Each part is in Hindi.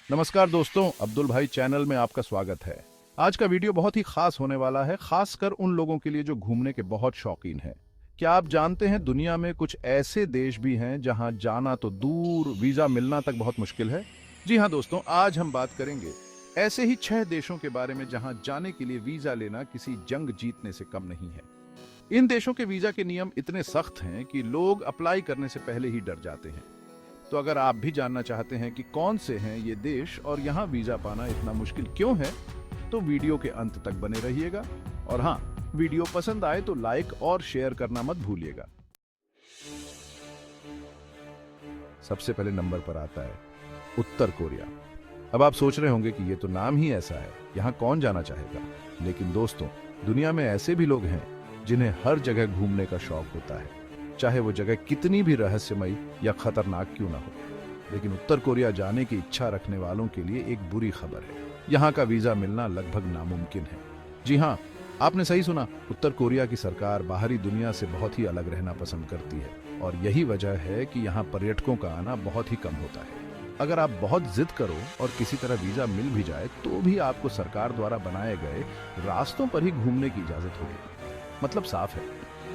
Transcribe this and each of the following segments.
नमस्कार दोस्तों, अब्दुल भाई चैनल में आपका स्वागत है। आज का वीडियो बहुत ही खास होने वाला है, खासकर उन लोगों के लिए जो घूमने के बहुत शौकीन हैं। क्या आप जानते हैं दुनिया में कुछ ऐसे देश भी हैं जहां जाना तो दूर, वीजा मिलना तक बहुत मुश्किल है? जी हाँ दोस्तों, आज हम बात करेंगे ऐसे ही 6 देशों के बारे में जहां जाने के लिए वीजा लेना किसी जंग जीतने से कम नहीं है। इन देशों के वीजा के नियम इतने सख्त हैं कि लोग अप्लाई करने से पहले ही डर जाते हैं। तो अगर आप भी जानना चाहते हैं कि कौन से हैं ये देश और यहाँ वीजा पाना इतना मुश्किल क्यों है, तो वीडियो के अंत तक बने रहिएगा। और हाँ, वीडियो पसंद आए तो लाइक और शेयर करना मत भूलिएगा। सबसे पहले नंबर पर आता है उत्तर कोरिया। अब आप सोच रहे होंगे कि ये तो नाम ही ऐसा है, यहाँ कौन जाना चाहेगा। लेकिन दोस्तों, दुनिया में ऐसे भी लोग हैं जिन्हें हर जगह घूमने का शौक होता है, चाहे वो जगह कितनी भी रहस्यमयी या खतरनाक क्यों ना हो। लेकिन उत्तर कोरिया जाने की इच्छा रखने वालों के लिए एक बुरी खबर है, यहाँ का वीजा मिलना लगभग नामुमकिन है। जी हाँ, आपने सही सुना, उत्तर कोरिया की सरकार बाहरी दुनिया से बहुत ही अलग रहना पसंद करती है और यही वजह है कि यहाँ पर्यटकों का आना बहुत ही कम होता है। अगर आप बहुत जिद करो और किसी तरह वीजा मिल भी जाए तो भी आपको सरकार द्वारा बनाए गए रास्तों पर ही घूमने की इजाजत होगी। मतलब साफ है,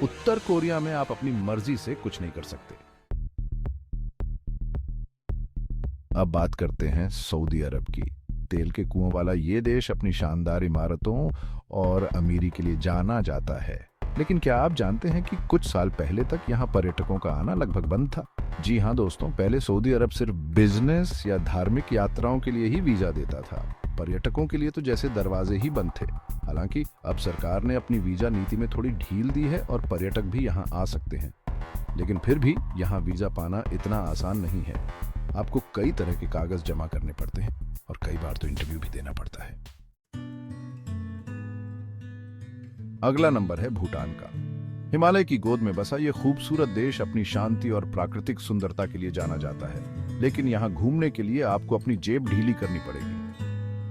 उत्तर कोरिया में आप अपनी मर्जी से कुछ नहीं कर सकते। अब बात करते हैं सऊदी अरब की। तेल के कुओं वाला ये देश अपनी शानदार इमारतों और अमीरी के लिए जाना जाता है। लेकिन क्या आप जानते हैं कि कुछ साल पहले तक यहाँ पर्यटकों का आना लगभग बंद था? जी हाँ दोस्तों, पहले सऊदी अरब सिर्फ बिजनेस या धार्मिक यात्राओं के लिए ही वीजा देता था। पर्यटकों के लिए तो जैसे दरवाजे ही बंद थे। हालांकि अब सरकार ने अपनी वीजा नीति में थोड़ी ढील दी है और पर्यटक भी यहाँ आ सकते हैं। लेकिन फिर भी यहाँ वीजा पाना इतना आसान नहीं है। आपको कई तरह के कागज जमा करने पड़ते हैं और कई बार तो इंटरव्यू भी देना पड़ता है। अगला नंबर है भूटान का। हिमालय की गोद में बसा ये खूबसूरत देश अपनी शांति और प्राकृतिक सुंदरता के लिए जाना जाता है। लेकिन यहाँ घूमने के लिए आपको अपनी जेब ढीली करनी पड़ेगी।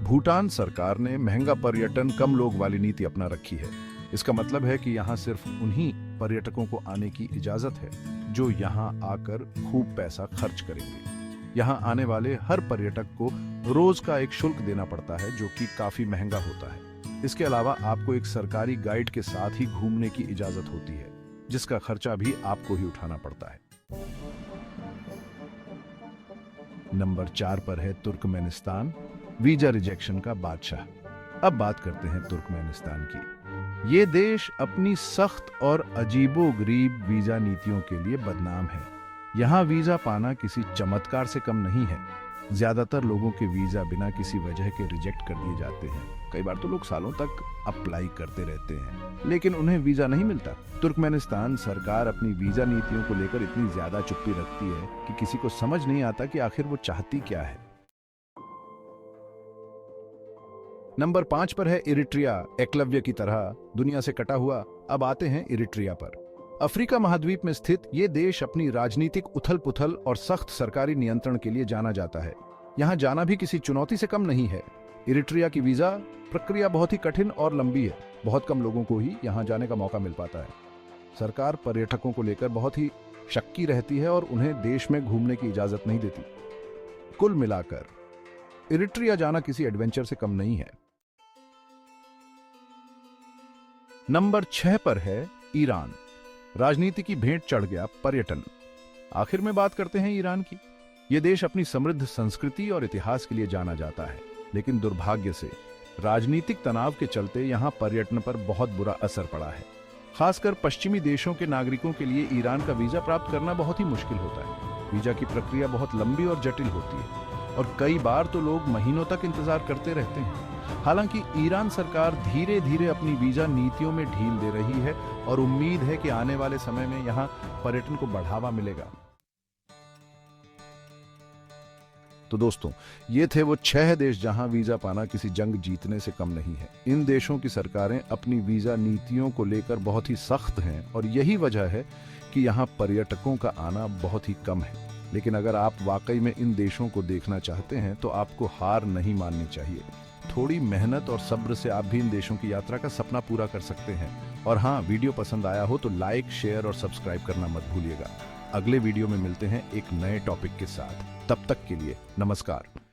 भूटान सरकार ने महंगा पर्यटन, कम लोग वाली नीति अपना रखी है। इसका मतलब है कि यहाँ सिर्फ उन्हीं पर्यटकों को आने की इजाजत है जो यहाँ आकर खूब पैसा खर्च करेंगे। यहाँ आने वाले हर पर्यटक को रोज का एक शुल्क देना पड़ता है, जो कि काफी महंगा होता है। इसके अलावा आपको एक सरकारी गाइड के साथ ही घूमने की इजाजत होती है, जिसका खर्चा भी आपको ही उठाना पड़ता है। नंबर 4 पर है तुर्कमेनिस्तान, वीजा रिजेक्शन का बादशाह। अब बात करते हैं तुर्कमेनिस्तान की। ये देश अपनी सख्त और अजीबोगरीब वीजा नीतियों के लिए बदनाम है। यहाँ वीजा पाना किसी चमत्कार से कम नहीं है। ज्यादातर लोगों के वीजा बिना किसी वजह के रिजेक्ट कर दिए जाते हैं। कई बार तो लोग सालों तक अप्लाई करते रहते हैं, लेकिन उन्हें वीजा नहीं मिलता। तुर्कमेनिस्तान सरकार अपनी वीजा नीतियों को लेकर इतनी ज्यादा चुप्पी रखती है कि किसी को समझ नहीं आता कि आखिर वो चाहती क्या है। नंबर 5 पर है इरिट्रिया। एकलव्य की तरह दुनिया से कटा हुआ। अब आते हैं इरिट्रिया पर। अफ्रीका महाद्वीप में स्थित ये देश अपनी राजनीतिक उथल पुथल और सख्त सरकारी नियंत्रण के लिए जाना जाता है। यहाँ जाना भी किसी चुनौती से कम नहीं है। इरिट्रिया की वीजा प्रक्रिया बहुत ही कठिन और लंबी है। बहुत कम लोगों को ही यहाँ जाने का मौका मिल पाता है। सरकार पर्यटकों को लेकर बहुत ही शक्की रहती है और उन्हें देश में घूमने की इजाजत नहीं देती। कुल मिलाकर इरिट्रिया जाना किसी एडवेंचर से कम नहीं है। नंबर 6 पर है ईरान। राजनीति की भेंट चढ़ गया पर्यटन। आखिर में बात करते हैं ईरान की। यह देश अपनी समृद्ध संस्कृति और इतिहास के लिए जाना जाता है, लेकिन दुर्भाग्य से राजनीतिक तनाव के चलते यहां पर्यटन पर बहुत बुरा असर पड़ा है। खासकर पश्चिमी देशों के नागरिकों के लिए ईरान का वीजा प्राप्त करना बहुत ही मुश्किल होता है। वीजा की प्रक्रिया बहुत लंबी और जटिल होती है और कई बार तो लोग महीनों तक इंतजार करते रहते हैं। हालांकि ईरान सरकार धीरे धीरे अपनी वीजा नीतियों में ढील दे रही है और उम्मीद है कि आने वाले समय में यहां पर्यटन को बढ़ावा मिलेगा। तो दोस्तों, ये थे वो 6 देश जहां वीजा पाना किसी जंग जीतने से कम नहीं है। इन देशों की सरकारें अपनी वीजा नीतियों को लेकर बहुत ही सख्त हैं और यही वजह है कि यहां पर्यटकों का आना बहुत ही कम है। लेकिन अगर आप वाकई में इन देशों को देखना चाहते हैं तो आपको हार नहीं माननी चाहिए। थोड़ी मेहनत और सब्र से आप भी इन देशों की यात्रा का सपना पूरा कर सकते हैं। और हाँ, वीडियो पसंद आया हो तो लाइक, शेयर और सब्सक्राइब करना मत भूलिएगा। अगले वीडियो में मिलते हैं एक नए टॉपिक के साथ। तब तक के लिए नमस्कार।